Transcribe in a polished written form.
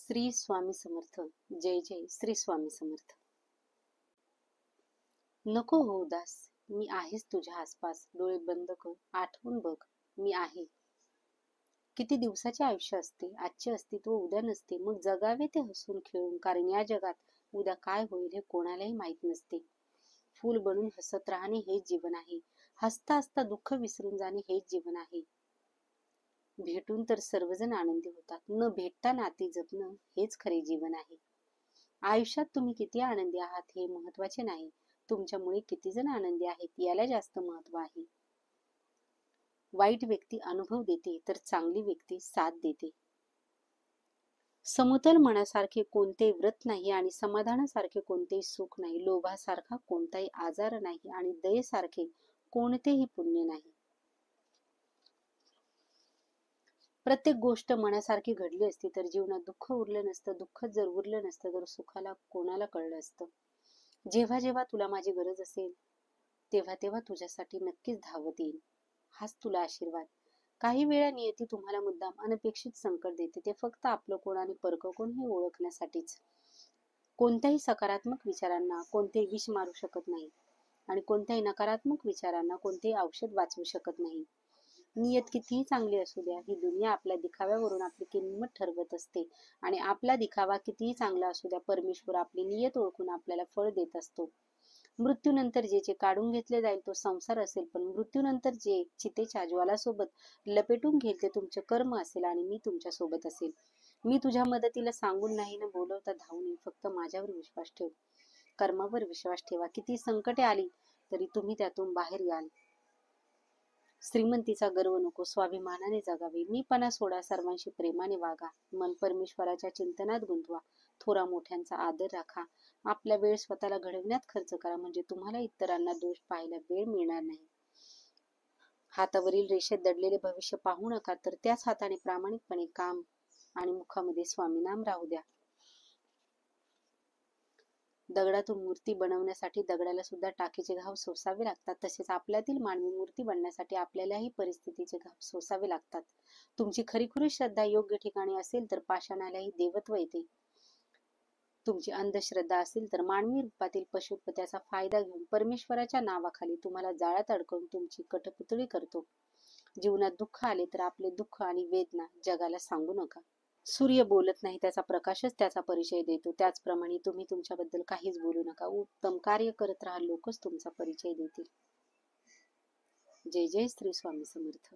श्री स्वामी समर्थ. जय जय श्री स्वामी समर्थ. नको हो उदास, मी आहेच तुझ्या आसपास. डोळे बंद कर, आठवून बघ, मी आहे. किती दिवसाचे आयुष्य असते, आजचे अस्तित्व उद्या नसते. मग जगावे ते हसून खेळून, कारण या जगात उद्या काय होईल हे कोणालाही माहीत नसते. फूल बनून हसत राहणे हेच जीवन आहे. हसता हसता दुःख विसरून जाणे हेच जीवन आहे. भेटून तर सर्वजण आनंदी होतात, न भेटता नाती जपणं हेच खरे जीवन आहे. आयुष्यात तुम्ही किती आनंदी आहात हे महत्वाचे नाही, तुमच्यामुळे किती जण आनंदी आहेत याला जास्त महत्व आहे. वाईट व्यक्ती अनुभव देते तर चांगली व्यक्ती साथ देते. समतल मनासारखे कोणतेही व्रत नाही आणि समाधानासारखे कोणतेही सुख नाही. लोभासारखा कोणताही आजार नाही आणि दयेसारखे कोणतेही पुण्य नाही. प्रत्येक गोष्ट मनासारखी घडली असती तर जीवनात दुःख उरलं नसतं. दुःख जर उरलं नसतं तर सुखाला कोणाला कळलं असतं. जेव्हा जेव्हा तुला माझी गरज असेल तेव्हा तेव्हा तुझ्यासाठी नक्कीच धावत येईल. हाच तुला आशीर्वाद. काही वेळा नियती तुम्हाला मुद्दाम अनपेक्षित संकट देते, ते फक्त आपलं कोण आणि परकं कोण हे ओळखण्यासाठीच. कोणत्याही सकारात्मक विचारांना कोणतेही विष मारू शकत नाही आणि कोणत्याही नकारात्मक विचारांना कोणतेही औषध वाचवू शकत नाही. नियत कितीही चांगली असू द्या, ही दुनिया आपल्या दिखाव्यावरून आपली किंमत ठरवत असते आणि आपला दिखावा कितीही चांगला असू द्या, परमेश्वर आपली नियत ओळखून आपल्याला फळ देत असतो. मृत्यूनंतर जे काढून घेतले जाईल तो संसार असेल, पण मृत्यूनंतर जे चितेच्या ज्वालासोबत लपेटून घेईल ते तुमचे कर्म असेल आणि मी तुमच्या सोबत असेल. मी तुझ्या मदतीला सांगून नाही न बोलवता धावून येईल. फक्त माझ्यावर विश्वास ठेव, कर्मावर विश्वास ठेवा. किती संकटे आली तरी तुम्ही त्यातून बाहेर याल. श्रीमंतीचा गर्व नको, स्वाभिमानाने जगावे. मीपणा सोडा, सर्वांशी प्रेमाने वागा. मन परमेश्वराच्या चिंतनात गुंतवा. थोरा मोठ्यांचा आदर राखा. आपला वेळ स्वतःला घडवण्यात खर्च करा, म्हणजे तुम्हाला इतरांना दोष पाहायला वेळ मिळणार नाही. हातावरील रेषेत दडलेले भविष्य पाहू नका, तर त्याच हाताने प्रामाणिकपणे काम आणि मुखामध्ये स्वामीनाम राहू द्या. दगडातून मूर्ती बनवण्यासाठी दगडाला सुद्धा टाकीचे घाव सोसावे लागतात. तसेच आपल्यातील मानवी मूर्ती बनण्यासाठी आपल्यालाही परिस्थितीचे घाव सोसावे लागतात. तुमची खरीखुरी श्रद्धा योग्य ठिकाणी असेल तर पाषाणालाही देवत्व येते. तुमची अंधश्रद्धा असेल तर मानवी रूपातील पशु त्याचा फायदा घेऊन परमेश्वराच्या नावाखाली तुम्हाला जाळ्यात अडकवून तुमची कठपुतळी करतो. जीवनात दुःख आले तर आपले दुःख आणि वेदना जगाला सांगू नका. सूर्य बोलत नाही, त्याचा प्रकाशच त्याचा परिचय देतो. त्याचप्रमाणे तुम्ही तुमच्याबद्दल काहीच बोलू नका. उत्तम कार्य करत राहा, लोकच तुमचा परिचय देतील. जय जय श्री स्वामी समर्थ.